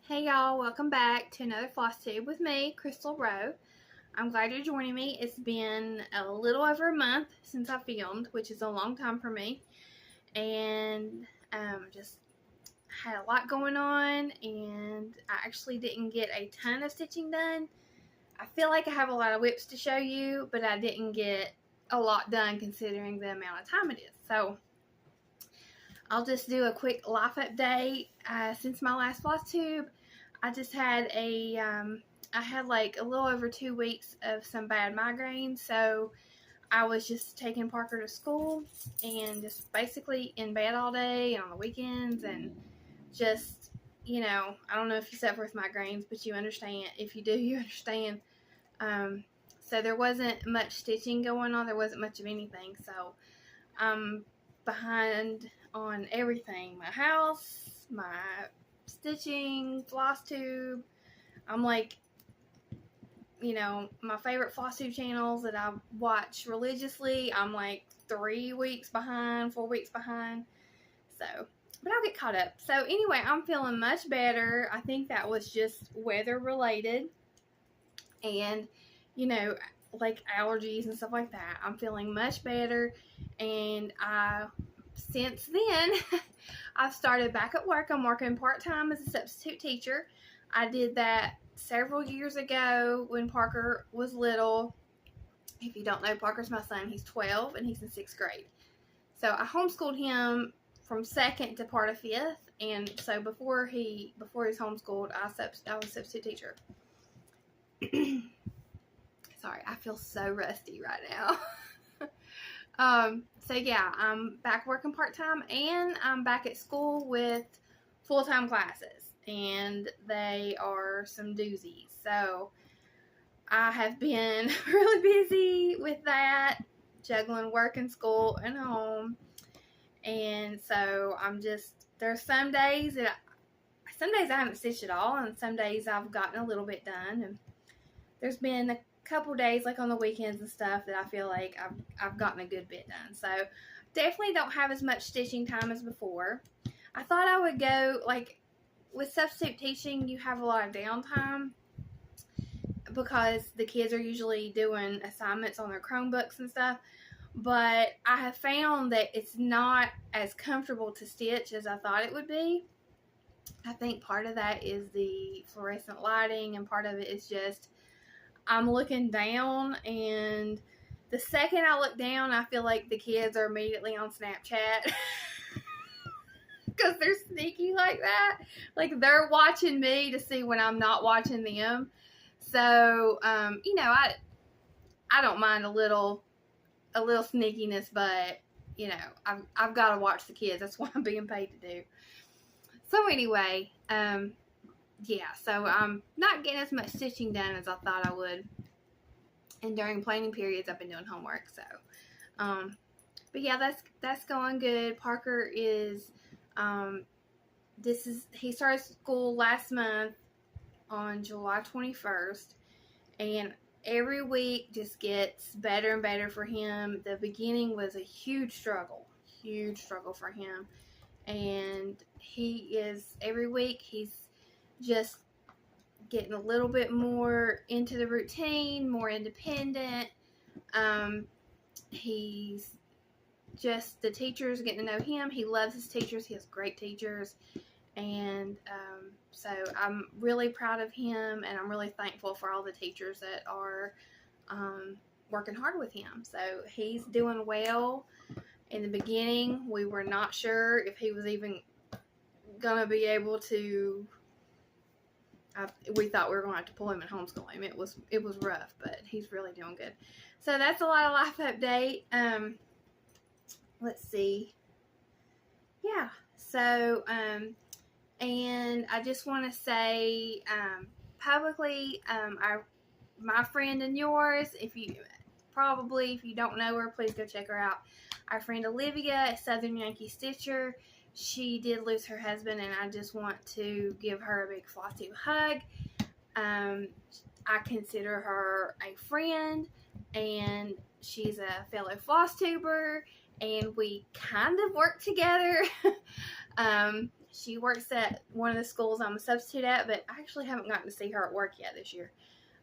Hey y'all, welcome back to another Flosstube with me, Crystal Rowe. I'm glad you're joining me. It's been a little over a month since I filmed, which is a long time for me. And just had a lot going on, and I actually didn't get a ton of stitching done. I feel like I have a lot of whips to show you, but I didn't get a lot done considering the amount of time it is. So I'll just do a quick life update. Since my last Flosstube, I just had I had like a little over 2 weeks of some bad migraines, so I was just taking Parker to school and just basically in bed all day and on the weekends, and just, I don't know if you suffer with migraines, but you understand. If you do, you understand. So there wasn't much stitching going on. There wasn't much of anything, so I'm behind on everything. My house, my stitching, Flosstube. I'm like, my favorite Flosstube channels that I watch religiously, I'm like 3 weeks behind, 4 weeks behind. So, but I'll get caught up. So anyway, I'm feeling much better. I think that was just weather related. And, like allergies and stuff like that. I'm feeling much better. And since then, I've started back at work. I'm working part-time as a substitute teacher. I did that several years ago when Parker was little. If you don't know, Parker's my son. He's 12 and he's in 6th grade. So I homeschooled him from 2nd to part of 5th. And so before he was homeschooled, I was a substitute teacher. Sorry, I feel so rusty right now. So yeah, I'm back working part-time, and I'm back at school with full-time classes, and they are some doozies. So I have been really busy with that, juggling work and school and home. And so there's some days I haven't stitched at all, and some days I've gotten a little bit done. And there's been a couple days, like on the weekends and stuff, that I feel like I've gotten a good bit done. So definitely don't have as much stitching time as before. I thought I would go, like, with substitute teaching, you have a lot of downtime because the kids are usually doing assignments on their Chromebooks and stuff. But I have found that it's not as comfortable to stitch as I thought it would be. I think part of that is the fluorescent lighting, and part of it is just I'm looking down, and the second I look down, I feel like the kids are immediately on Snapchat because they're sneaky like that. Like, they're watching me to see when I'm not watching them. So, I don't mind a little sneakiness, but, I've got to watch the kids. That's what I'm being paid to do. So anyway, yeah, so I'm not getting as much stitching done as I thought I would. And during planning periods, I've been doing homework. So, but yeah, that's going good. Parker is, he started school last month on July 21st, and every week just gets better and better for him. The beginning was a huge struggle for him, and every week he's just getting a little bit more into the routine, more independent. He's just, the teachers getting to know him. He loves his teachers. He has great teachers. And so I'm really proud of him, and I'm really thankful for all the teachers that are working hard with him. So he's doing well. In the beginning, we were not sure if he was even going to be able to. We thought we were going to have to pull him and homeschool him. It was rough, but he's really doing good. So that's a lot of life update. Let's see. Yeah. So, and I just want to say publicly, my friend and yours, if you don't know her, please go check her out. Our friend Olivia, Southern Yankee Stitcher. She did lose her husband, and I just want to give her a big Flosstube hug. I consider her a friend, and she's a fellow Flosstuber, and we kind of work together. She works at one of the schools I'm a substitute at, but I actually haven't gotten to see her at work yet this year.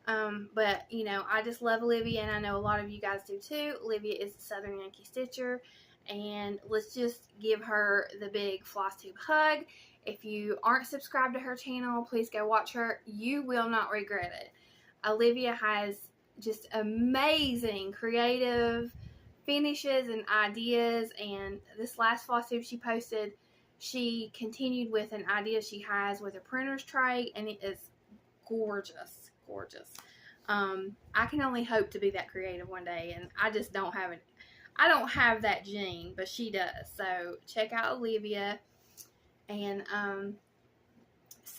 But, you know, I just love Olivia, and I know a lot of you guys do too. Olivia is the Southern Yankee Stitcher, and let's just give her the big Flosstube hug. If you aren't subscribed to her channel, please go watch her. You will not regret it. Olivia has just amazing creative finishes and ideas, and this last Flosstube she posted, she continued with an idea she has with a printer's tray, and it is gorgeous. Gorgeous. I can only hope to be that creative one day, and I just don't have it. I don't have that gene, but she does. So check out Olivia. And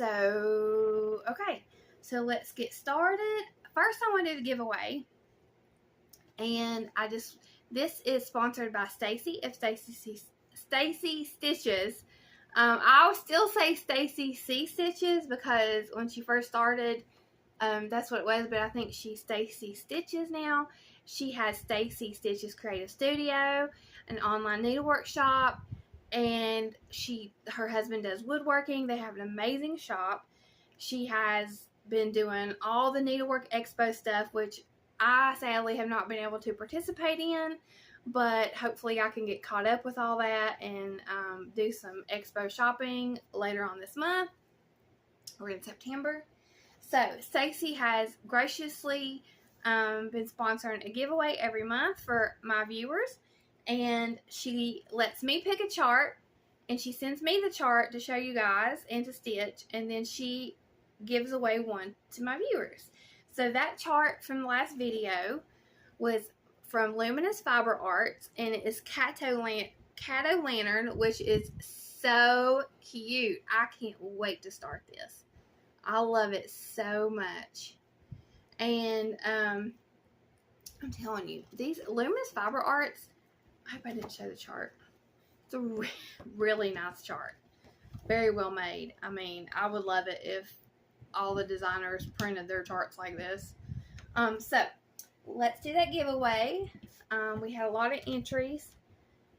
okay, so let's get started. First, I want to do the giveaway, and this is sponsored by Stacy of Stacy Stitches. I'll still say Stacy C Stitches because when she first started, that's what it was, but I think she's Stacy Stitches now. She has Stacy Stitches Creative Studio, an online needlework shop, and her husband does woodworking. They have an amazing shop. She has been doing all the Needlework Expo stuff, which I sadly have not been able to participate in, but hopefully I can get caught up with all that and do some expo shopping later on this month or in September. So Stacy has graciously been sponsoring a giveaway every month for my viewers, and she lets me pick a chart, and she sends me the chart to show you guys and to stitch, and then she gives away one to my viewers. So that chart from the last video was from Luminous Fiber Arts, and it is Cato Lantern, which is so cute. I can't wait to start this. I love it so much. And I'm telling you, these Luminous Fiber Arts, I hope I didn't show the chart. It's a really nice chart. Very well made. I mean, I would love it if all the designers printed their charts like this. So let's do that giveaway. We had a lot of entries.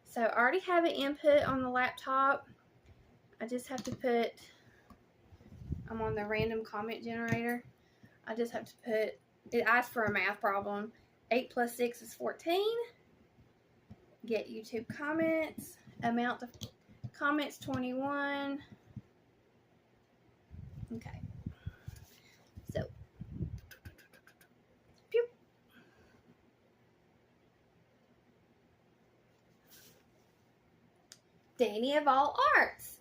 So I already have an input on the laptop. I just have to put, I'm on the random comment generator. I just have to put, it asks for a math problem. 8 plus 6 is 14. Get YouTube comments. Amount of comments 21. Okay. So, pew. Danny of All Arts.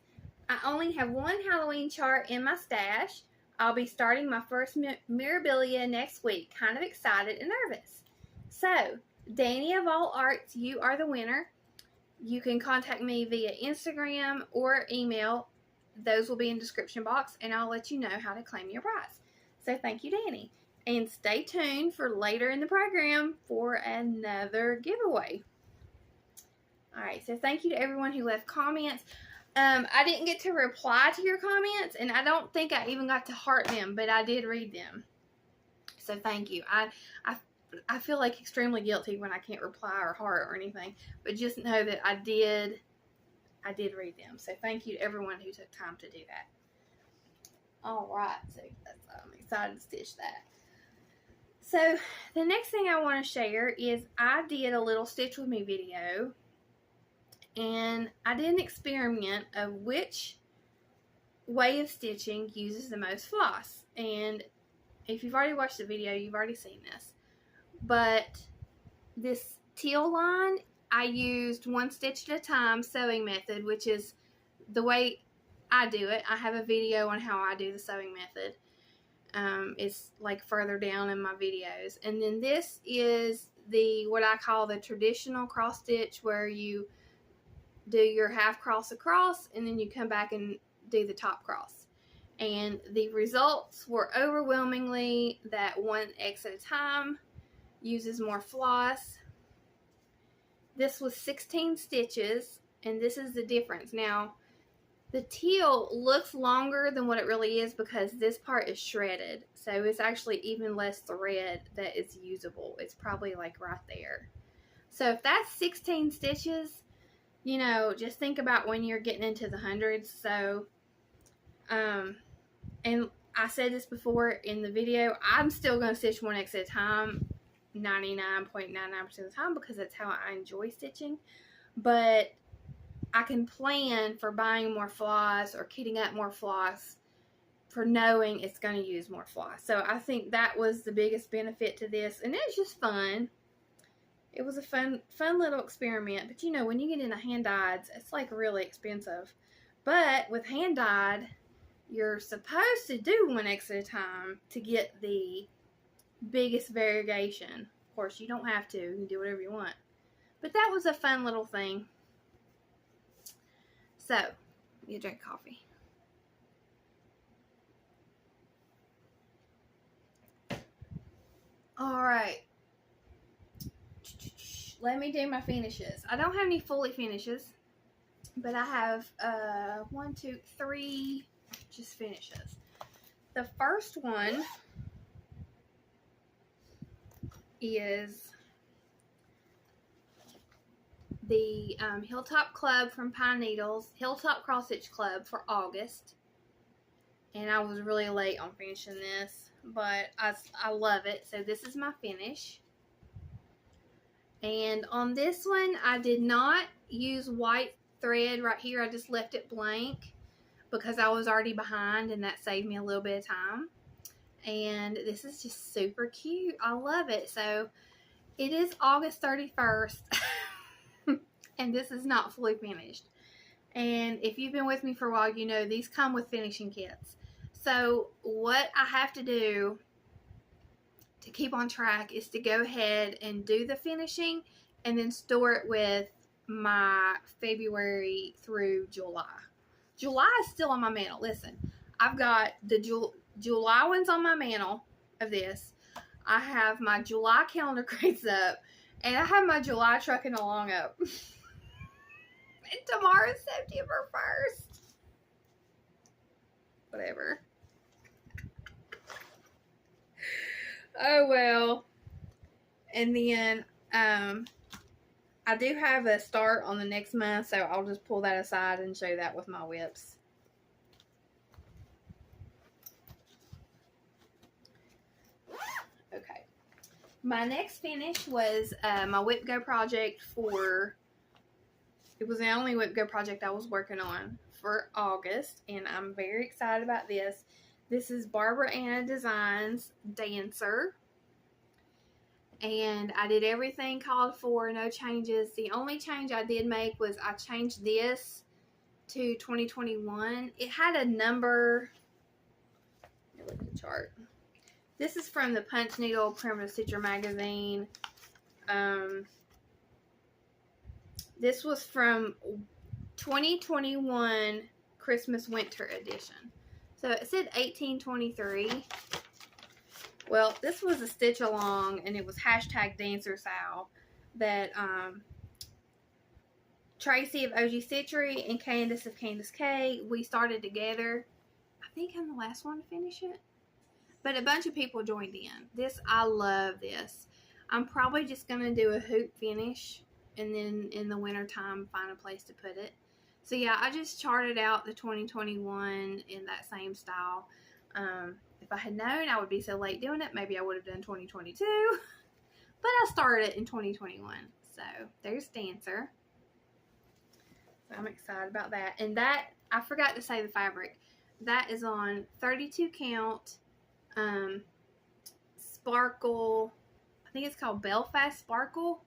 I only have one Halloween chart in my stash. I'll be starting my first Mirabilia next week. Kind of excited and nervous. So, Danny of All Arts, you are the winner. You can contact me via Instagram or email. Those will be in the description box, and I'll let you know how to claim your prize. So, thank you, Danny. And stay tuned for later in the program for another giveaway. Alright, so thank you to everyone who left comments. I didn't get to reply to your comments, and I don't think I even got to heart them, but I did read them. So thank you. I feel like extremely guilty when I can't reply or heart or anything, but just know that I did read them. So thank you to everyone who took time to do that. Alright, so I'm excited to stitch that. So the next thing I want to share is I did a little Stitch With Me video. And I did an experiment of which way of stitching uses the most floss. And if you've already watched the video, you've already seen this. But this teal line, I used one stitch at a time sewing method, which is the way I do it. I have a video on how I do the sewing method. It's like further down in my videos. And then this is what I call the traditional cross stitch, where you do your half cross across and then you come back and do the top cross. And the results were overwhelmingly that 1x at a time uses more floss. This was 16 stitches, and this is the difference. Now, the teal looks longer than what it really is because this part is shredded, so it's actually even less thread that is usable. It's probably like right there. So if that's 16 stitches, you know, just think about when you're getting into the hundreds. So, and I said this before in the video, I'm still going to stitch one X at a time 99.99% of the time because that's how I enjoy stitching. But I can plan for buying more floss or kitting up more floss for knowing it's going to use more floss. So I think that was the biggest benefit to this, and it's just fun. It was a fun little experiment. But you know, when you get into hand dyed, it's like really expensive. But with hand dyed, you're supposed to do one X at a time to get the biggest variegation. Of course, you don't have to. You can do whatever you want. But that was a fun little thing. So, you drink coffee. Alright. Let me do my finishes. I don't have any fully finishes, but I have 1, 2, 3 just finishes. The first one is the Hilltop Club from Pine Needles, Hilltop Cross Stitch Club for August. And I was really late on finishing this, but I love it. So this is my finish. And on this one, I did not use white thread right here. I just left it blank because I was already behind, and that saved me a little bit of time. And this is just super cute. I love it. So it is August 31st. And this is not fully finished. And if you've been with me for a while, you know these come with finishing kits. So what I have to do to keep on track is to go ahead and do the finishing and then store it with my February through July. July is still on my mantle. Listen, I've got the July ones on my mantle of this. I have my July calendar crates up, and I have my July trucking along up. And tomorrow's September 1st. Whatever. Oh well. And then I do have a start on the next month, so I'll just pull that aside and show that with my whips. Okay. My next finish was my Whip Go project for, it was the only Whip Go project I was working on for August, and I'm very excited about this. This is Barbara Anna Designs Dancer, and I did everything called for, no changes. The only change I did make was I changed this to 2021. It had a number. Let me look at the chart. This is from the Punch Needle Primitive Stitcher magazine. This was from 2021 Christmas Winter Edition. So it said 1823. Well, this was a stitch along, and it was hashtag Dancer Sal that Tracy of OG Stitchery and Candace of Candace K, we started together. I think I'm the last one to finish it. But a bunch of people joined in. This, I love this. I'm probably just going to do a hoop finish and then in the winter time find a place to put it. So yeah, I just charted out the 2021 in that same style. If I had known I would be so late doing it, maybe I would have done 2022. But I started it in 2021. So there's Dancer. So I'm excited about that. And that, I forgot to say the fabric. That is on 32 count Sparkle. I think it's called Belfast Sparkle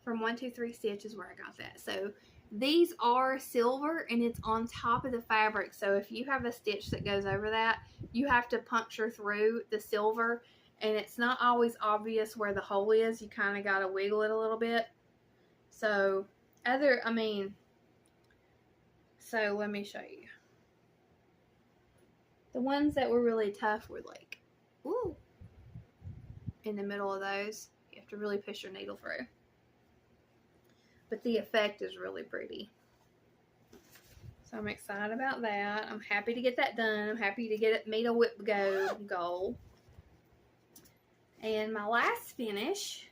from 123 Stitch is where I got that. So these are silver, and it's on top of the fabric. So if you have a stitch that goes over that, you have to puncture through the silver, and it's not always obvious where the hole is. You kind of got to wiggle it a little bit. So so let me show you. The ones that were really tough were like, ooh, in the middle of those. You have to really push your needle through. But the effect is really pretty. So I'm excited about that. I'm happy to get that done. I'm happy to get it meet a Whip Go goal. And my last finish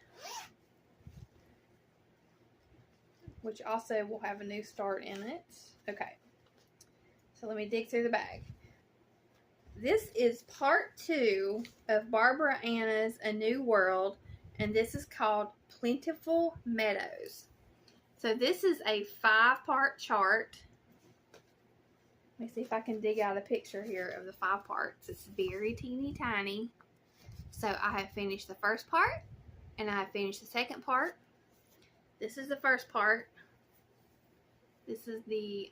which also will have a new start in it. Okay, so let me dig through the bag. This is part 2 of Barbara Anna's A New World, and this is called Plentiful Meadows. So this is a 5-part chart. Let me see if I can dig out a picture here of the 5 parts. It's very teeny tiny. So I have finished the first part, and I have finished the second part. This is the first part. This is the,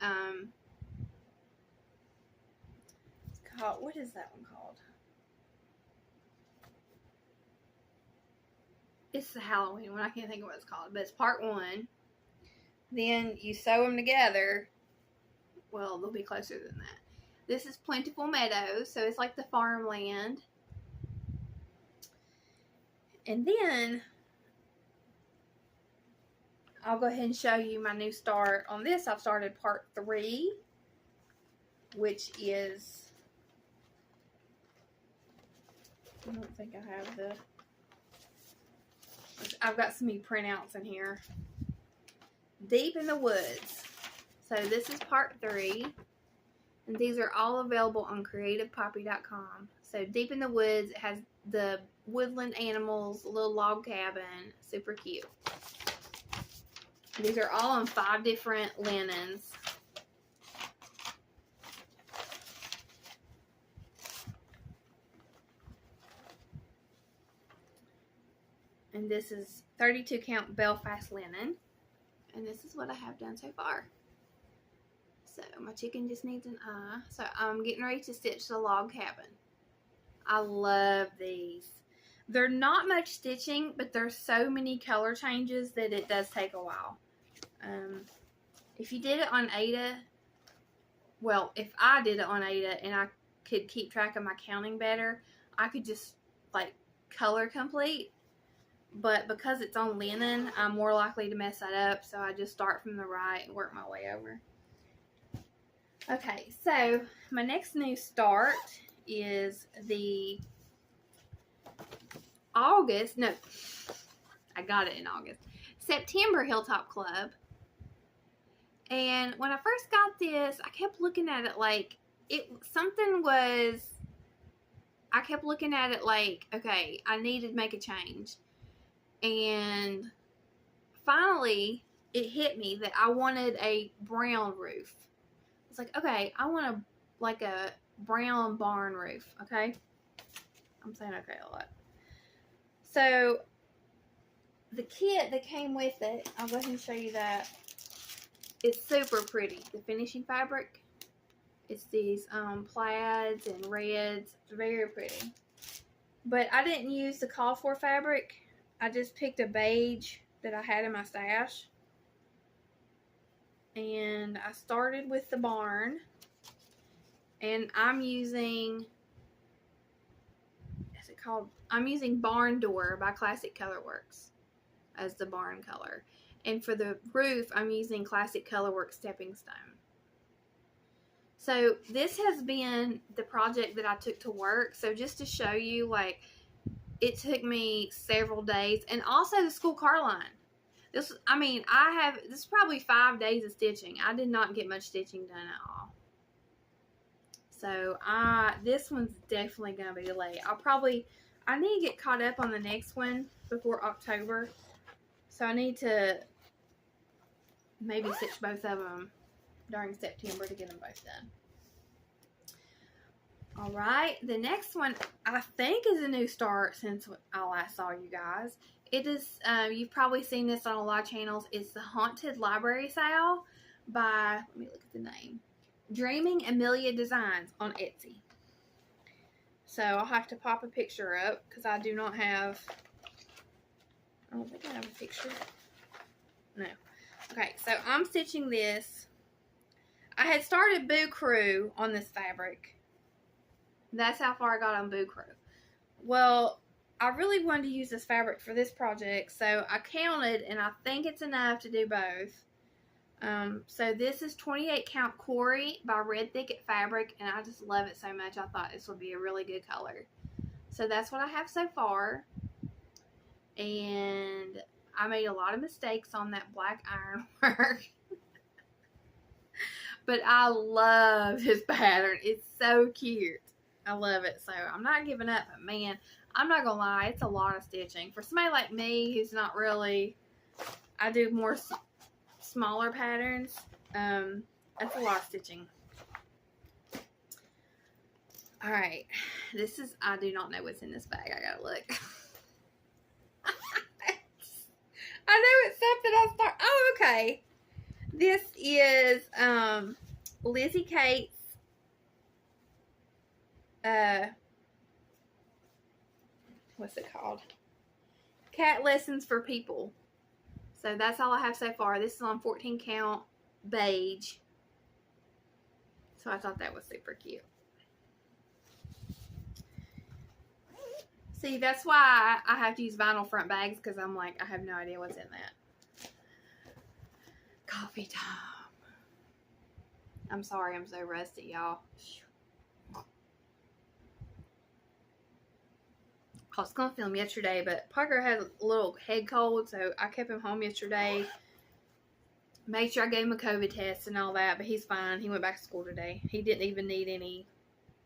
it's called, what is that one called? It's the Halloween one. I can't think of what it's called, but it's part 1. Then you sew them together. Well, they'll be closer than that. This is Plentiful Meadows, so it's like the farmland. And then I'll go ahead and show you my new start. On this, I've started part 3, which is, I don't think I have the, I've got some printouts in here. Deep in the Woods. So this is part 3, and these are all available on creativepoppy.com. So Deep in the Woods, it has the woodland animals, a little log cabin, super cute. These are all on 5 different linens. And this is 32 count Belfast linen. And this is what I have done so far. So my chicken just needs an eye. So I'm getting ready to stitch the log cabin. I love these. They're not much stitching, but there's so many color changes that it does take a while. If you did it on Ada, well, if I did it on Ada and I could keep track of my counting better, I could just like color complete. But because it's on linen, I'm more likely to mess that up, so I just start from the right and work my way over. Okay, so my next new start is the September Hilltop Club. And when I first got this, I kept looking at it like, I kept looking at it like, okay, I needed to make a change. And finally, it hit me that I wanted a brown roof. It's like, okay, I want a brown barn roof, okay? I'm saying okay a lot. So, the kit that came with it, I'll go ahead and show you that. It's super pretty. The finishing fabric, it's these plaids and reds. It's very pretty. But I didn't use the call for fabric. I just picked a beige that I had in my stash. And I started with the barn. And I'm using, I'm using Barn Door by Classic Colorworks as the barn color. And for the roof, I'm using Classic Colorworks Stepping Stone. So this has been the project that I took to work. So just to show you, like, it took me several days. And also the school car line. This is probably 5 days of stitching. I did not get much stitching done at all. So this one's definitely going to be delayed. I need to get caught up on the next one before October. So I need to maybe stitch both of them during September to get them both done. Alright, the next one I think is a new start since I last saw you guys. It is, you've probably seen this on a lot of channels. It's the Haunted Library Sale by, let me look at the name, Dreaming Amelia Designs on Etsy. So I'll have to pop a picture up because I do not have, I don't think I have a picture. No. Okay, so I'm stitching this. I had started Boo Crew on this fabric. That's how far I got on Boo Crew. Well, I really wanted to use this fabric for this project, so I counted, and I think it's enough to do both. So this is 28 count Corey by Red Thicket Fabric, and I just love it so much. I thought this would be a really good color. So that's what I have so far. And I made a lot of mistakes on that black iron work. But I love his pattern. It's so cute. I love it. So I'm not giving up. But man, I'm not going to lie. It's a lot of stitching. For somebody like me who's not really, I do more smaller patterns. That's a lot of stitching. Alright. This is, I do not know what's in this bag. I got to look. I know it's something I start. Oh, okay. This is Lizzie Kate's what's it called? Cat Lessons for People. So that's all I have so far. This is on 14 count beige. So I thought that was super cute. See, that's why I have to use vinyl front bags, because I'm like, I have no idea what's in that. Coffee time. I'm sorry, I'm so rusty, y'all. I was going to film yesterday, but Parker had a little head cold, so I kept him home yesterday. Made sure I gave him a COVID test and all that, but he's fine. He went back to school today. He didn't even need any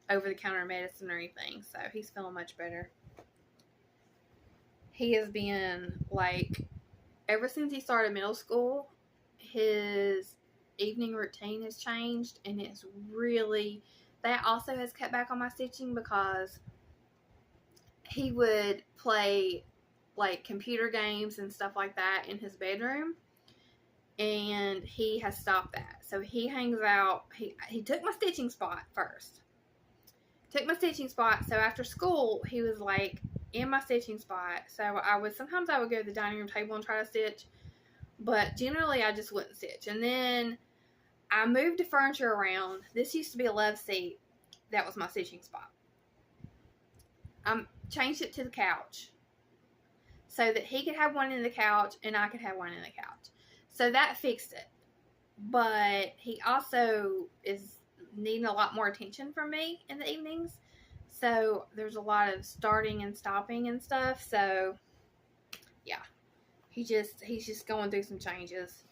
over-the-counter medicine or anything, so he's feeling much better. He has been, like, ever since he started middle school, his evening routine has changed, and it's really, that also has cut back on my stitching, because he would play, like, computer games and stuff like that in his bedroom, and he has stopped that. So he hangs out, he took my stitching spot first. Took my stitching spot, so after school, he was, like, in my stitching spot. So sometimes I would go to the dining room table and try to stitch, but generally I just wouldn't stitch. And then I moved the furniture around. This used to be a love seat. That was my stitching spot. I changed it to the couch so that he could have one in the couch and I could have one in the couch. So that fixed it. But he also is needing a lot more attention from me in the evenings. So there's a lot of starting and stopping and stuff. So yeah, he's just going through some changes.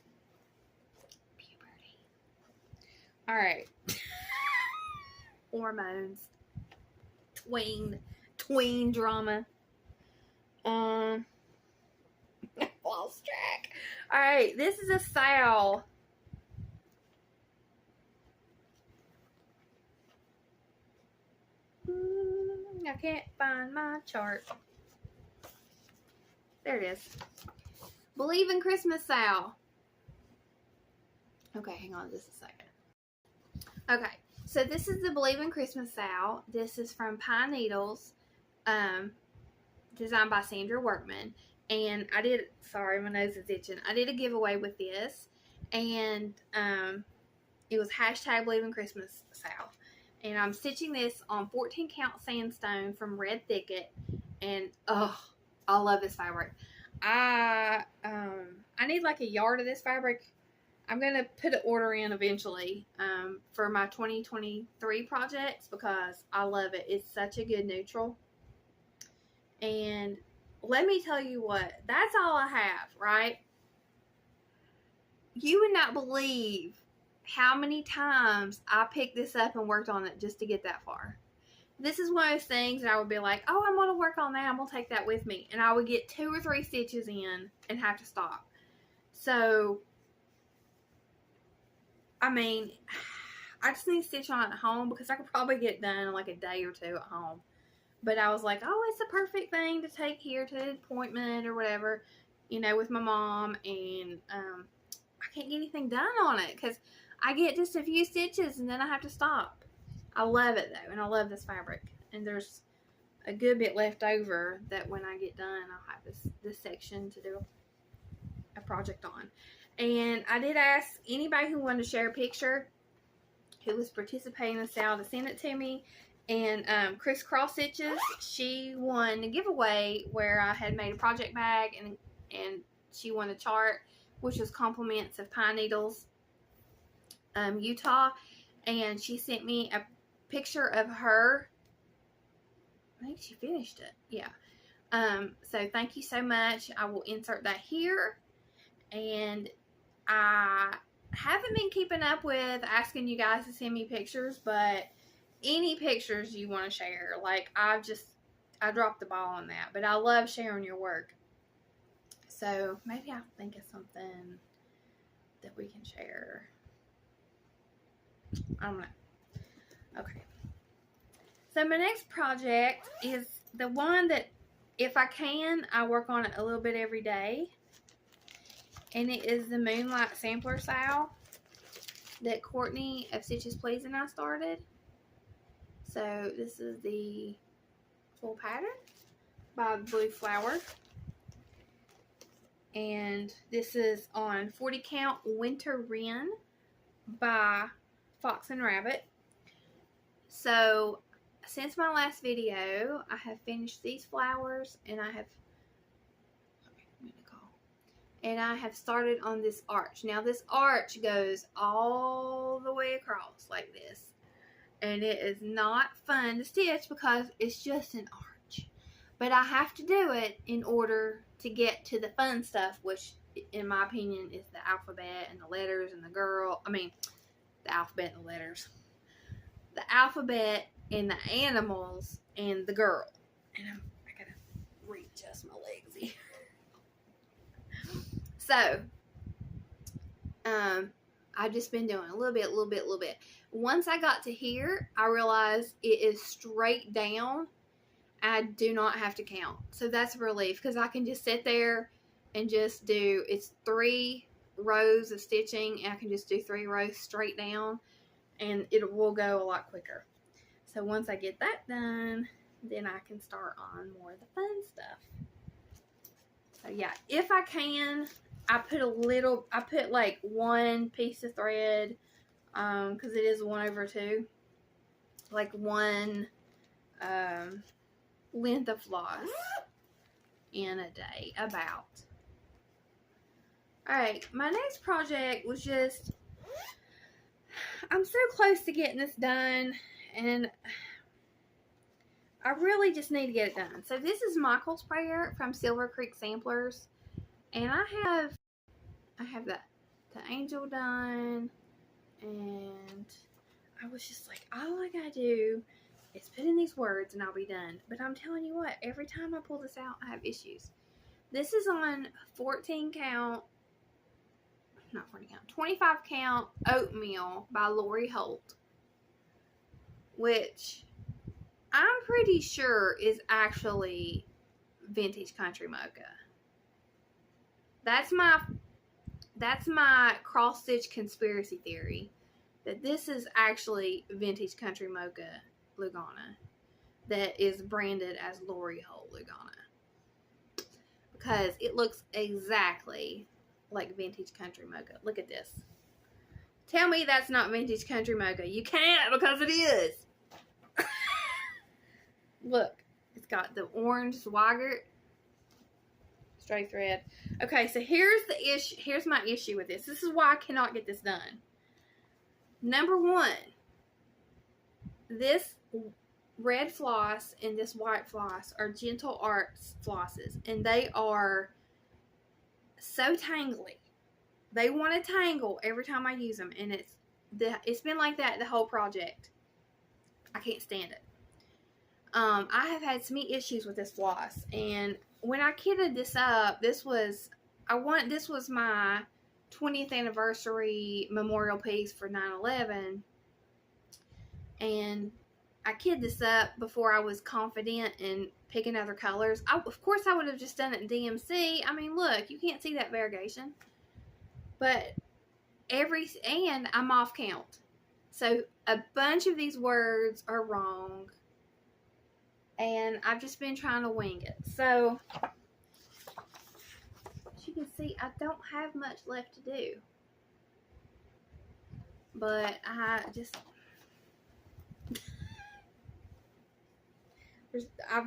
Puberty. All right. Hormones. Tween drama. Lost track. All right, this is a sow. I can't find my chart. There it is. Believe in Christmas sow. Okay, hang on just a second. Okay, so this is the Believe in Christmas sow. This is from Pine Needles, designed by Sandra Workman. And I did, sorry, my nose is itching. I did a giveaway with this, and it was hashtag Believe in Christmas sow. And I'm stitching this on 14 count sandstone from Red Thicket. And, oh, I love this fabric. I need like a yard of this fabric. I'm going to put an order in eventually for my 2023 projects, because I love it. It's such a good neutral. And let me tell you what, that's all I have, right? You would not believe how many times I picked this up and worked on it just to get that far. This is one of those things that I would be like, oh, I'm going to work on that. I'm going to take that with me. And I would get 2 or 3 stitches in and have to stop. So, I mean, I just need to stitch on it at home, because I could probably get it done in like a day or 2 at home. But I was like, oh, it's the perfect thing to take here to an appointment or whatever, you know, with my mom. And I can't get anything done on it, because I get just a few stitches and then I have to stop. I love it though, and I love this fabric. And there's a good bit left over that when I get done, I'll have this section to do a project on. And I did ask anybody who wanted to share a picture who was participating in the sale to send it to me. And Crisscross Stitches, she won a giveaway where I had made a project bag, and she won a chart, which was compliments of Pine Needles, Utah. And she sent me a picture of her. I think she finished it. Yeah. So thank you so much. I will insert that here. And I haven't been keeping up with asking you guys to send me pictures, but any pictures you want to share, like I dropped the ball on that, but I love sharing your work. So maybe I'll think of something that we can share. I don't know. Okay. So my next project is the one that, if I can, I work on it a little bit every day. And it is the Moonlight Sampler Sow that Courtney of Stitches Please and I started. So this is the full pattern by Blue Flower. And this is on 40 Count Winter Wren by Fox and Rabbit. So since my last video, I have finished these flowers, and I have started on this arch. Now this arch goes all the way across like this, and it is not fun to stitch because it's just an arch, but I have to do it in order to get to the fun stuff, which in my opinion is the alphabet and the letters and the alphabet and the letters, the alphabet and the animals and the girl. And I gotta readjust my legs here. So, I've just been doing a little bit. Once I got to here, I realized it is straight down. I do not have to count. So that's a relief, because I can just sit there and just do, it's 3 rows of stitching, and I can just do 3 rows straight down, and it will go a lot quicker. So once I get that done, then I can start on more of the fun stuff. So yeah, if I can, I put like 1 piece of thread, because it is 1/2, like 1 length of floss in a day, about. Alright, my next project was just, I'm so close to getting this done, and I really just need to get it done. So this is Michael's Prayer from Silver Creek Samplers, and I have the angel done, and I was just like, all I gotta do is put in these words and I'll be done. But I'm telling you what, every time I pull this out, I have issues. This is on 25 count oatmeal by Lori Holt, which I'm pretty sure is actually vintage country mocha. That's my cross stitch conspiracy theory, that this is actually vintage country mocha Lugana that is branded as Lori Holt Lugana, because it looks exactly like vintage country mocha. Look at this. Tell me that's not vintage country mocha. You can't, because it is. Look, it's got the orange swagger, straight thread. Okay, so here's the issue. Here's my issue with this. This is why I cannot get this done. Number 1, this red floss and this white floss are Gentle Arts flosses, and they are so tangly. They want to tangle every time I use them, and it's been like that the whole project. I can't stand it. I have had some issues with this floss, and when I kitted this up, this was my 20th anniversary memorial piece for 9/11, and I kitted this up before I was confident in picking other colors. Of course, I would have just done it in DMC. I mean, look, you can't see that variegation, but and I'm off count, so a bunch of these words are wrong. And I've just been trying to wing it. So, as you can see, I don't have much left to do. But I've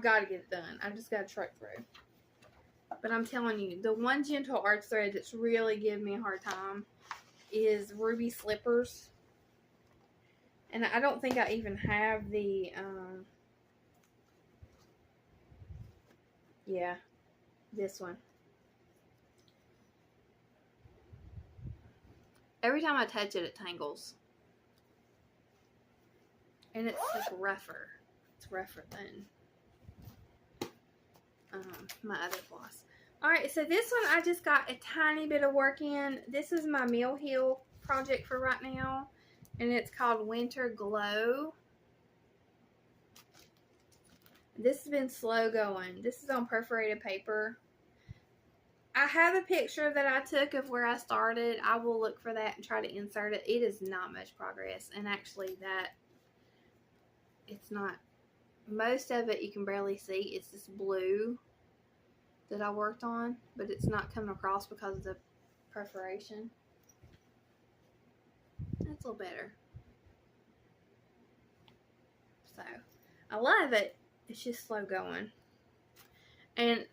got to get it done. I've just got to truck through. But I'm telling you, the one Gentle Arts thread that's really giving me a hard time is Ruby Slippers. And I don't think I even have the, Yeah, this one. Every time I touch it, it tangles. And it's like rougher. It's rougher than my other floss. Alright, so this one I just got a tiny bit of work in. This is my Mill Hill project for right now. And it's called Winter Glow. This has been slow going. This is on perforated paper. I have a picture that I took of where I started. I will look for that and try to insert it. It is not much progress. And actually it's not, most of it you can barely see. It's this blue that I worked on, but it's not coming across because of the perforation. That's a little better. So, I love it. It's just slow going. And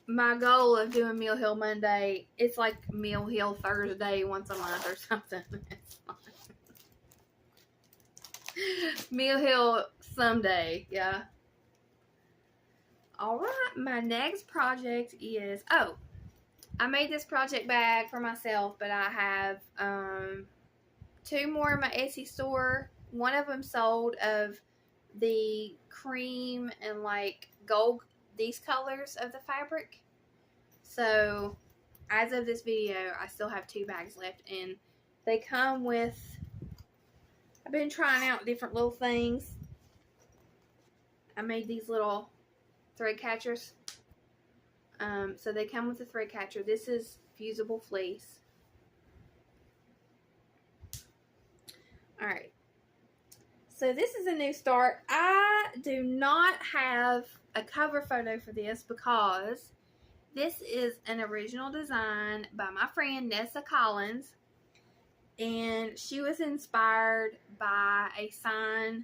my goal of doing Mill Hill Monday, it's like Mill Hill Thursday once a month or something. Mill Hill someday, yeah. Alright, my next project is, I made this project bag for myself, but I have 2 more in my Etsy store. One of them sold of the cream and like gold, these colors of the fabric. So as of this video, I still have 2 bags left, and they come with, I've been trying out different little things. I made these little thread catchers. So they come with a thread catcher. This is fusible fleece. Alright. So this is a new start. I do not have a cover photo for this because this is an original design by my friend Nessa Collins. And she was inspired by a sign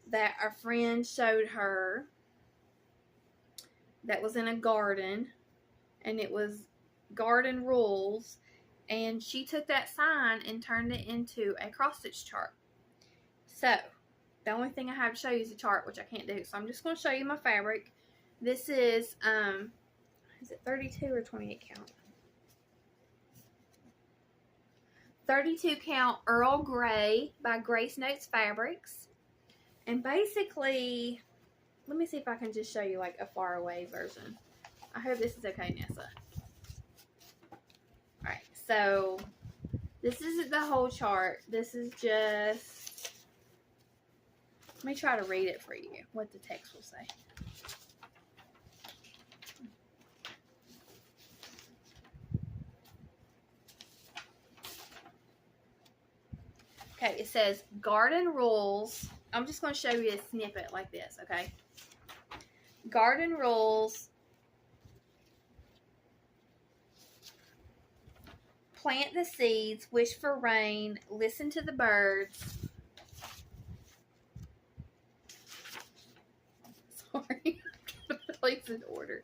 that a friend showed her that was in a garden, and it was garden rules, and she took that sign and turned it into a cross stitch chart. So the only thing I have to show you is the chart, which I can't do, so I'm just going to show you my fabric. This is it 32 or 28 count? 32 count Earl Grey by Grace Notes Fabrics. And basically, let me see if I can just show you like a far away version. I hope this is okay, Nessa. Alright, so this isn't the whole chart. This is just, let me try to read it for you, what the text will say. Okay, it says garden rules. I'm just going to show you a snippet like this, okay? Garden rules. Plant the seeds, wish for rain, listen to the birds. Sorry, place in order.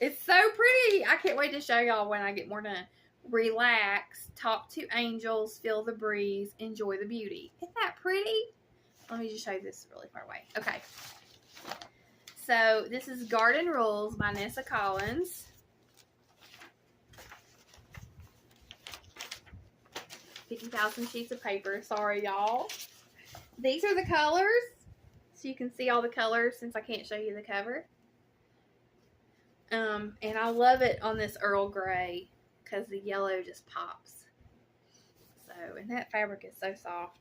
It's so pretty. I can't wait to show y'all when I get more done. Relax, talk to angels, feel the breeze, enjoy the beauty. Isn't that pretty? Let me just show you this really far away. Okay. So, this is Garden Rules by Nessa Collins. 50,000 sheets of paper. Sorry, y'all. These are the colors. So, you can see all the colors since I can't show you the cover. And I love it on this Earl Grey because the yellow just pops. So, and that fabric is so soft.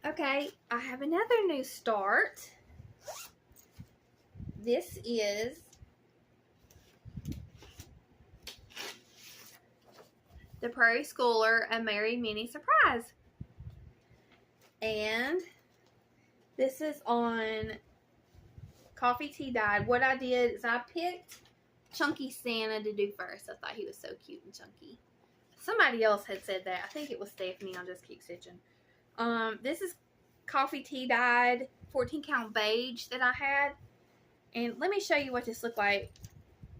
Okay, I have another new start. This is the Prairie Schooler, a Merry Mini Surprise. And this is on Coffee Tea Dyed. What I did is I picked Chunky Santa to do first. I thought he was so cute and chunky. Somebody else had said that. I think it was Stephanie on Just Keep Stitching. This is Coffee Tea Dyed 14 count beige that I had. And let me show you what this looked like,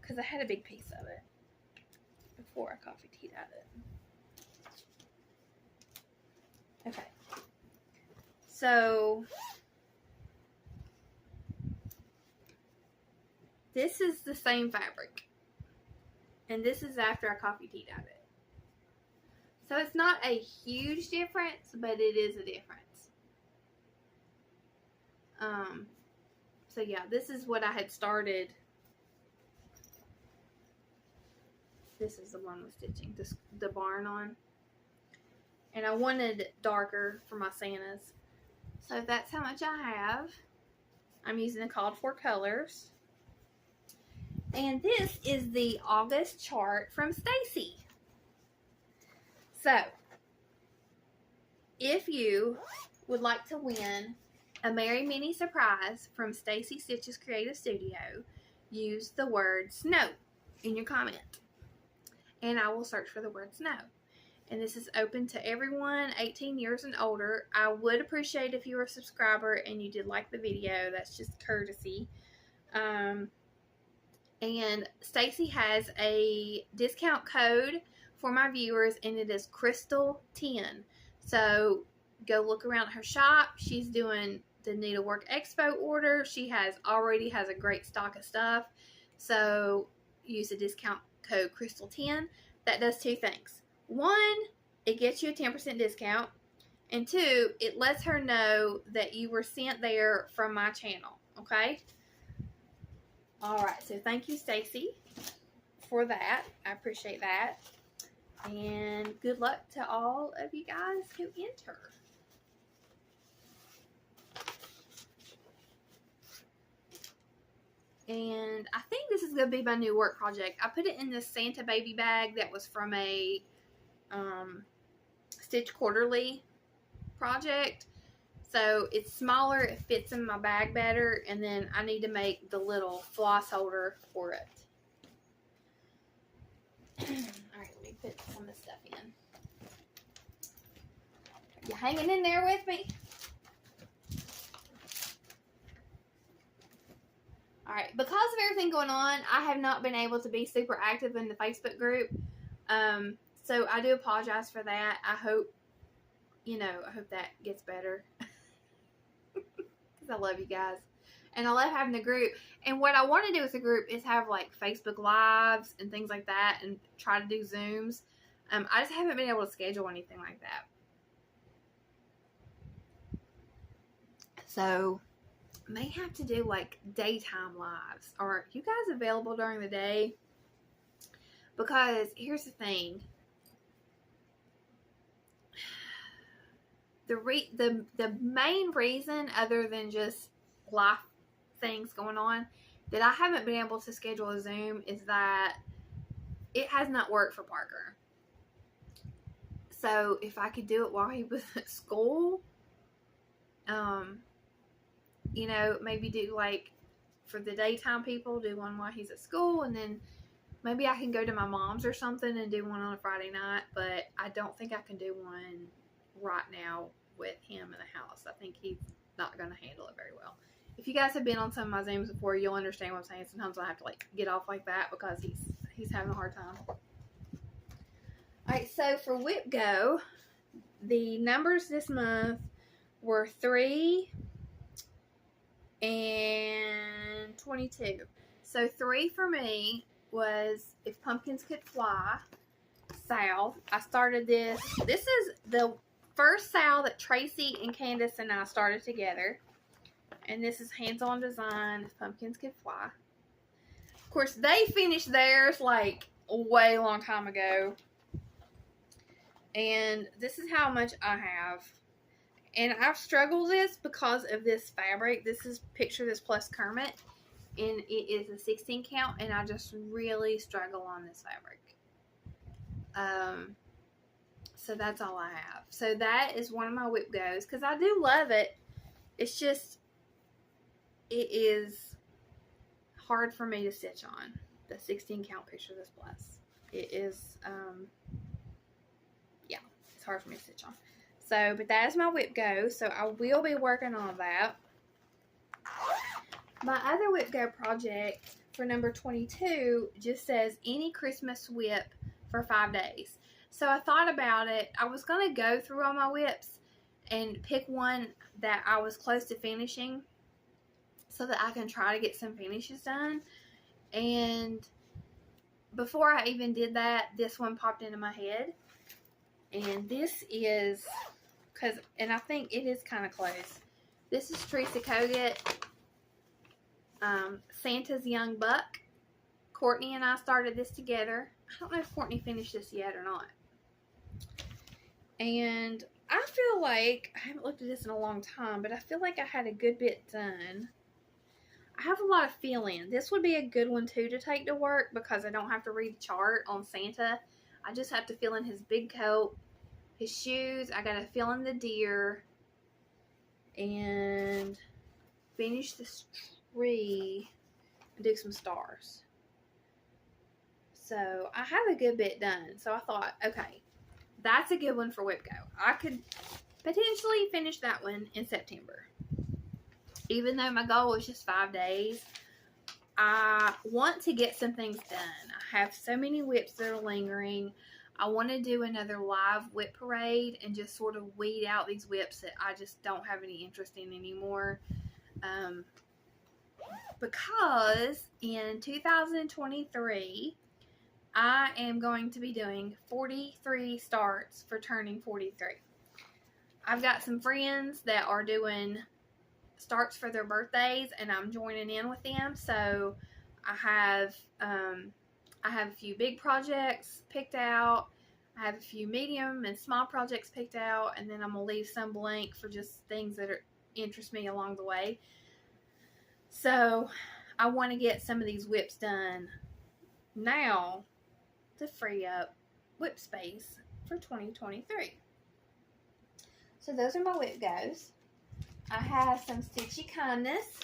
because I had a big piece of it before I coffee tea dyed it. Okay. So this is the same fabric, and this is after I coffee teed out it. So it's not a huge difference, but it is a difference. So yeah, this is what I had started. This is the one with stitching, the barn on. And I wanted darker for my Santas. So that's how much I have. I'm using the called for colors. And this is the August chart from Stacy. So, if you would like to win a Merry Mini Surprise from Stacy Stitches Creative Studio, use the word snow in your comment. And I will search for the word snow. And this is open to everyone 18 years and older. I would appreciate if you were a subscriber and you did like the video. That's just courtesy. And Stacy has a discount code for my viewers, and it is Crystal 10. So go look around her shop. She's doing the Needlework Expo order. She already has a great stock of stuff. So use the discount code Crystal 10. That does two things. One, it gets you a 10% discount. And two, it lets her know that you were sent there from my channel. Okay? Alright, so thank you, Stacy, for that. I appreciate that. And good luck to all of you guys who enter. And I think this is going to be my new work project. I put it in this Santa baby bag that was from a Stitch Quarterly project. So it's smaller, it fits in my bag better, and then I need to make the little floss holder for it. Alright, let me put some of this stuff in. Are you hanging in there with me? Alright, because of everything going on, I have not been able to be super active in the Facebook group. So I do apologize for that. I hope that gets better. Because I love you guys. And I love having the group. And what I want to do with the group is have like Facebook Lives and things like that, and try to do Zooms. I just haven't been able to schedule anything like that. So may have to do like daytime lives. Are you guys available during the day? Because here's the thing. The main reason, other than just life things going on, that I haven't been able to schedule a Zoom is that it has not worked for Parker. So if I could do it while he was at school, maybe do like for the daytime people, do one while he's at school, and then maybe I can go to my mom's or something and do one on a Friday night. But I don't think I can do one right now with him in the house. I think he's not going to handle it very well. If you guys have been on some of my Zooms before, you'll understand what I'm saying. Sometimes I have to like get off like that because he's having a hard time. Alright, so for Whip Go, the numbers this month were 3 and 22. So 3 for me was If Pumpkins Could Fly, Sal. I started this. This is the first Sal that Tracy and Candace and I started together. And this is Hands-On Design, If Pumpkins Could Fly. Of course, they finished theirs like a way long time ago. And this is how much I have. And I've struggled this because of this fabric. This is Picture This Plus Kermit. And it is a 16 count. And I just really struggle on this fabric. So that's all I have. So that is one of my Whip Goes. Because I do love it. It's just, it is hard for me to stitch on. The 16 count Picture This Plus. It is, yeah, it's hard for me to stitch on. So, but that is my Whip Go. So I will be working on that. My other Whip Go project for number 22 just says any Christmas whip for 5 days. So I thought about it. I was going to go through all my whips and pick one that I was close to finishing so that I can try to get some finishes done. And before I even did that, this one popped into my head. And this is, and I think it is kind of close. This is Teresa Kogut, Santa's Young Buck. Courtney and I started this together. I don't know if Courtney finished this yet or not. And I feel like, I haven't looked at this in a long time, but I feel like I had a good bit done. I have a lot of feeling. This would be a good one too to take to work because I don't have to read the chart on Santa. I just have to fill in his big coat, his shoes. I got to fill in the deer and finish this tree and do some stars. So I have a good bit done. So I thought, okay, that's a good one for WhipGo. I could potentially finish that one in September. Even though my goal was just 5 days, I want to get some things done. I have so many whips that are lingering. I want to do another live whip parade and just sort of weed out these whips that I just don't have any interest in anymore. Because in 2023, I am going to be doing 43 starts for turning 43. I've got some friends that are doing starts for their birthdays, and I'm joining in with them. So I have a few big projects picked out. I have a few medium and small projects picked out, and then I'm gonna leave some blank for just things that interest me along the way. So I want to get some of these whips done now to free up whip space for 2023. So those are my whip goes. I have some Stitchy Kindness.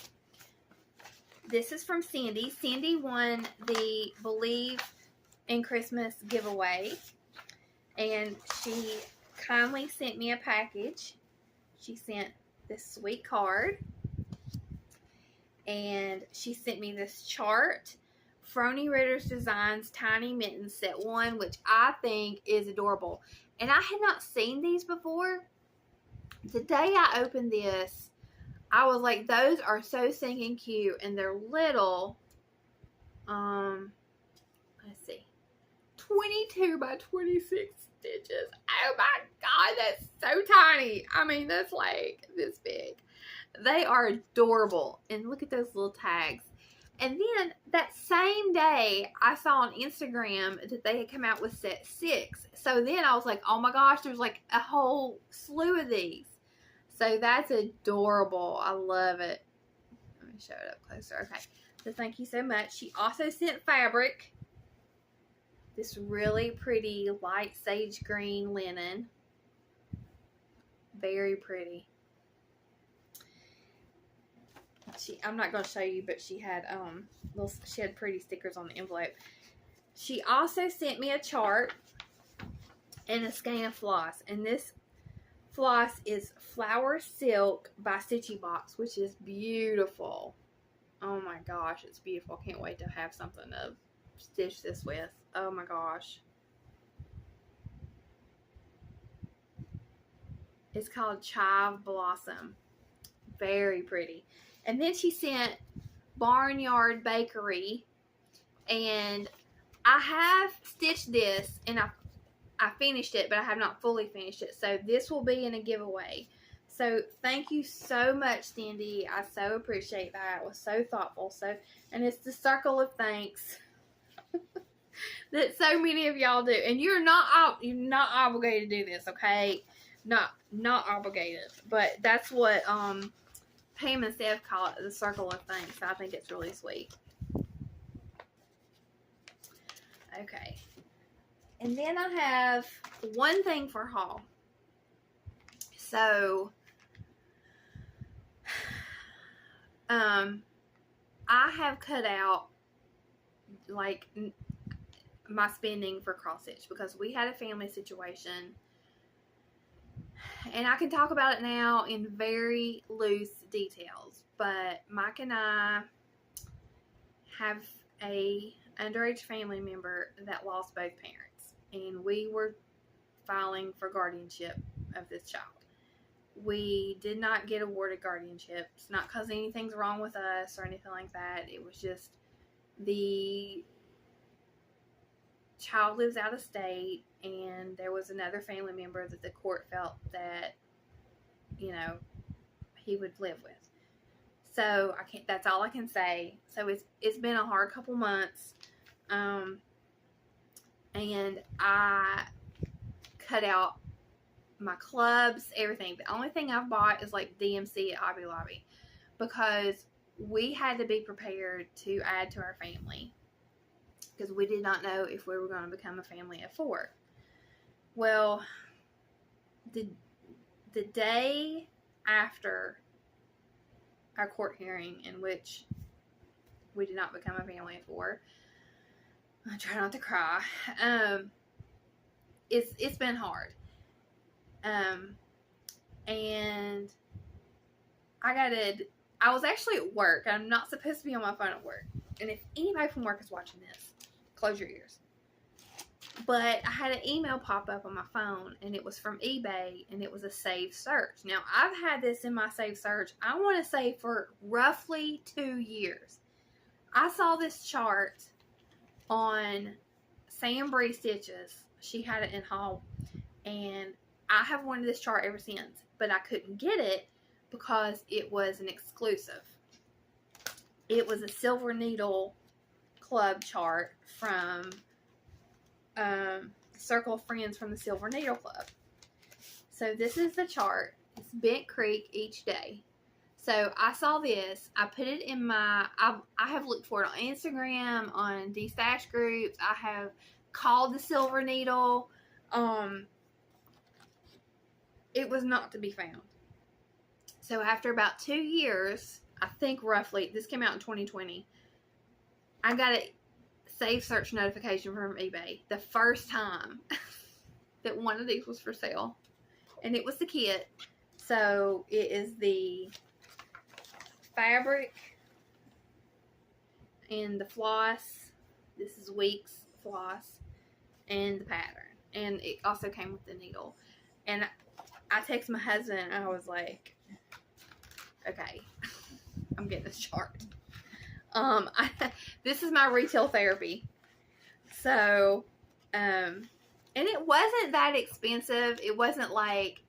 This is from Cindy. Cindy won the Believe in Christmas giveaway, and she kindly sent me a package. She sent this sweet card, and she sent me this chart, Frony Ritter's Designs Tiny Mittens Set 1, which I think is adorable. And I had not seen these before. The day I opened this, I was like, those are so stinking cute, and they're little, let's see, 22 by 26 stitches. Oh my God, that's so tiny. I mean, that's like this big. They are adorable, and look at those little tags. And then that same day, I saw on Instagram that they had come out with set 6. So then I was like, oh my gosh, there's like a whole slew of these. So that's adorable. I love it. Let me show it up closer. Okay. So thank you so much. She also sent fabric. This really pretty light sage green linen. Very pretty. I'm not going to show you, but she had pretty stickers on the envelope. She also sent me a chart and a skein of floss, and this floss is Flower Silk by Stitchy Box, which is beautiful. Oh my gosh, it's beautiful. Can't wait to have something to stitch this with. Oh my gosh. It's called Chive Blossom. Very pretty. And then she sent Barnyard Bakery, and I have stitched this, and I finished it, but I have not fully finished it. So this will be in a giveaway. So thank you so much, Cindy. I so appreciate that. It was so thoughtful. And it's the circle of thanks that so many of y'all do. And you're not obligated to do this, okay? Not obligated. But that's what Pam and Steph call it, the circle of thanks. I think it's really sweet. Okay. And then I have one thing for haul. So, I have cut out, like, my spending for cross stitch because we had a family situation. And I can talk about it now in very loose details. But Mike and I have a underage family member that lost both parents. And we were filing for guardianship of this child. We did not get awarded guardianships, not because anything's wrong with us or anything like that. It was just the child lives out of state, and there was another family member that the court felt that, you know, he would live with. So I can't. That's all I can say. So it's been a hard couple months, and I cut out my clubs, everything. The only thing I've bought is like DMC at Hobby Lobby, because we had to be prepared to add to our family, because we did not know if we were going to become a family of 4. Well, the day after our court hearing, in which we did not become a family of 4, I try not to cry. It's been hard. And I was actually at work. I'm not supposed to be on my phone at work. And if anybody from work is watching this, close your ears. But I had an email pop up on my phone, and it was from eBay, and it was a saved search. Now, I've had this in my saved search, I want to say, for roughly 2 years. I saw this chart on Sam Bree Stitches. She had it in haul, and I have wanted this chart ever since, but I couldn't get it because it was an exclusive. It was a Silver Needle Club chart from Circle of Friends from the Silver Needle Club. So this is the chart. It's Bent Creek each day. So I saw this. I put it in my, I have looked for it on Instagram, on D-Stash groups. I have called the Silver Needle. It was not to be found. So after about 2 years, I think roughly, this came out in 2020, I got a save search notification from eBay the first time that one of these was for sale. And it was the kit. So it is the fabric and the floss. This is Weeks floss and the pattern. And it also came with the needle. And I texted my husband, and I was like, okay, I'm getting this chart. This is my retail therapy. So, and it wasn't that expensive. It wasn't like,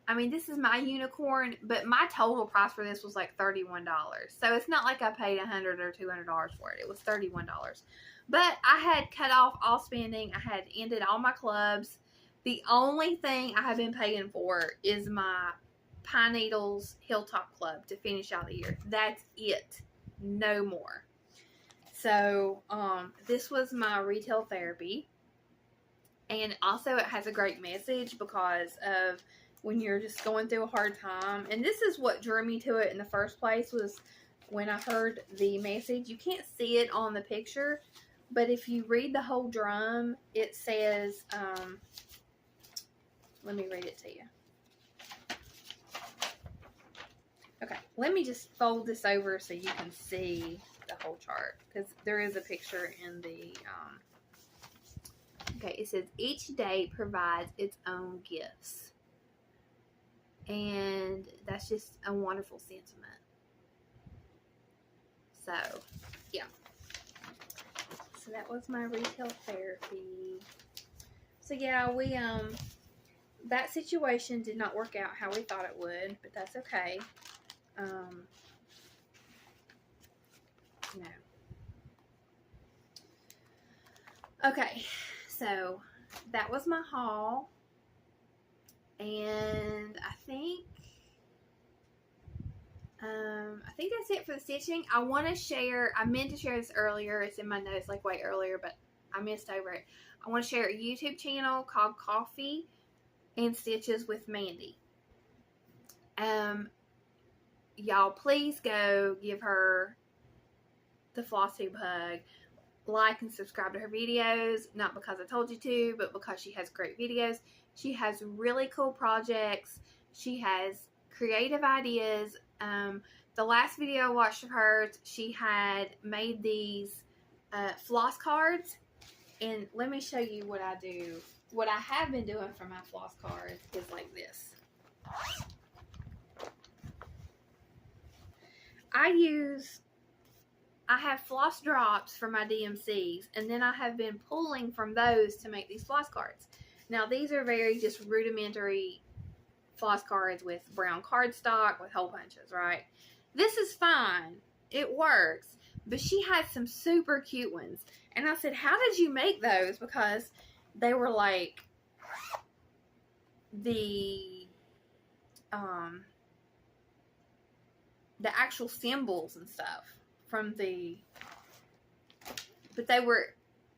I mean, this is my unicorn, but my total price for this was like $31. So it's not like I paid $100 or $200 for it. It was $31. But I had cut off all spending. I had ended all my clubs. The only thing I have been paying for is my Pine Needles Hilltop Club to finish out the year. That's it. No more. So, this was my retail therapy. And also it has a great message because of when you're just going through a hard time. And this is what drew me to it in the first place, was when I heard the message. You can't see it on the picture, but if you read the whole drum, it says, let me read it to you. Okay, let me just fold this over so you can see the whole chart, because there is a picture in the, okay, it says, each day provides its own gifts. And that's just a wonderful sentiment. So, yeah. So that was my retail therapy. So yeah, we, that situation did not work out how we thought it would, but that's okay. No. Okay, so that was my haul, and I think that's it for the stitching. I want to share, I meant to share this earlier, it's in my notes like way earlier, but I missed over it. I want to share a YouTube channel called Coffee and Stitches with Mandy. Y'all please go give her the Flosstube hug. Like and subscribe to her videos, not because I told you to, but because she has great videos. She has really cool projects. She has creative ideas. The last video I watched of hers, she had made these floss cards. And let me show you what I do. What I have been doing for my floss cards is like this. I have floss drops for my DMCs, and then I have been pulling from those to make these floss cards. Now, these are very just rudimentary floss cards with brown cardstock with hole punches, right? This is fine. It works. But she had some super cute ones. And I said, how did you make those? Because they were like the actual symbols and stuff from the, but they were,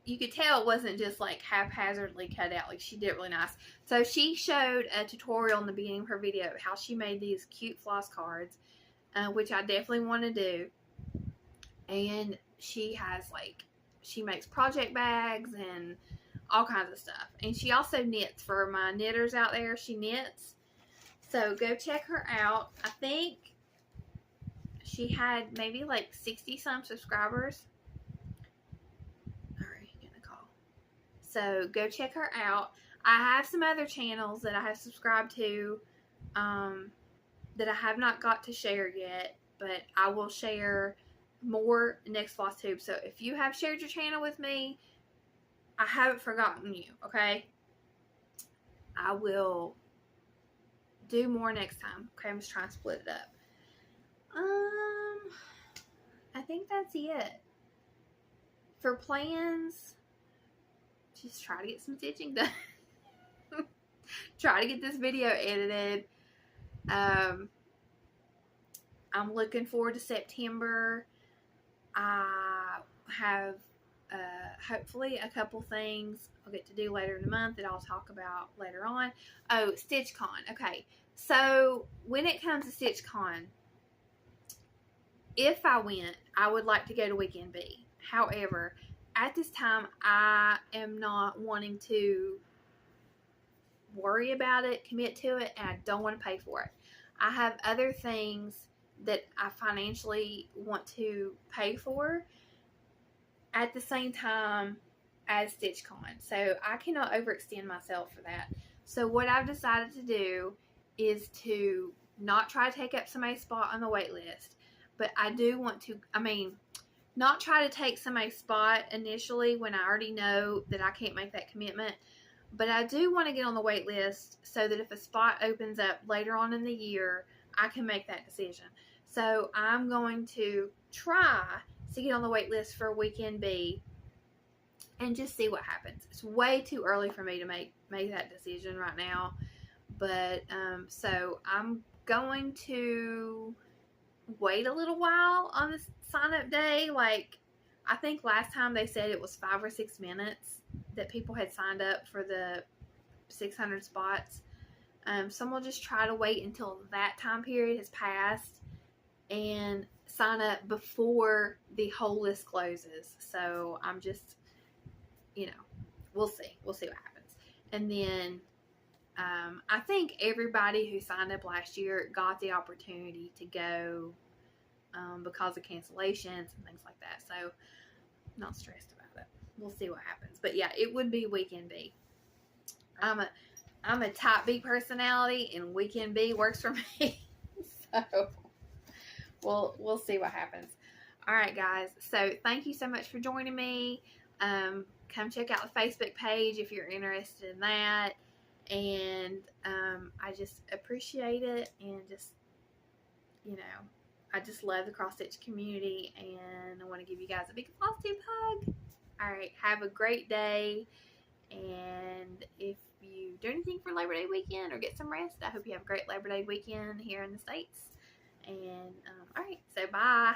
you could tell it wasn't just like haphazardly cut out. Like, she did it really nice. So she showed a tutorial in the beginning of her video of how she made these cute floss cards, which I definitely want to do. And she has like, she makes project bags and all kinds of stuff. And she also knits for my knitters out there. She knits. So go check her out. I think she had maybe like 60 some subscribers. Alright, getting a call. So go check her out. I have some other channels that I have subscribed to that I have not got to share yet, but I will share more next Flosstube. So if you have shared your channel with me, I haven't forgotten you, okay? I will do more next time. Okay, I'm just trying to split it up. I think that's it. For plans, just try to get some stitching done. Try to get this video edited. I'm looking forward to September. I have hopefully a couple things I'll get to do later in the month that I'll talk about later on. Oh, StitchCon. Okay, so when it comes to StitchCon, if I went, I would like to go to Weekend B. However, at this time, I am not wanting to worry about it, commit to it, and I don't want to pay for it. I have other things that I financially want to pay for at the same time as StitchCon. So I cannot overextend myself for that. So what I've decided to do is to not try to take up somebody's spot on the wait list. But I do want to, not try to take somebody's spot initially when I already know that I can't make that commitment. But I do want to get on the wait list so that if a spot opens up later on in the year, I can make that decision. So I'm going to try to get on the wait list for Weekend B and just see what happens. It's way too early for me to make that decision right now. But, so I'm going to wait a little while on the sign up day. Like, I think last time they said it was 5 or 6 minutes that people had signed up for the 600 spots. So I'm going to just try to wait until that time period has passed and sign up before the whole list closes. So I'm just, we'll see. We'll see what happens. And then I think everybody who signed up last year got the opportunity to go because of cancellations and things like that. So I'm not stressed about it. We'll see what happens. But yeah, it would be Weekend B. I'm a type B personality, and Weekend B works for me. So we'll see what happens. All right, guys. So thank you so much for joining me. Come check out the Facebook page if you're interested in that. And I just appreciate it, and just, I just love the cross stitch community, and I want to give you guys a big Flosstube hug. All right, have a great day, and if you do anything for Labor Day weekend or get some rest, I hope you have a great Labor Day weekend here in the States. And all right, so bye.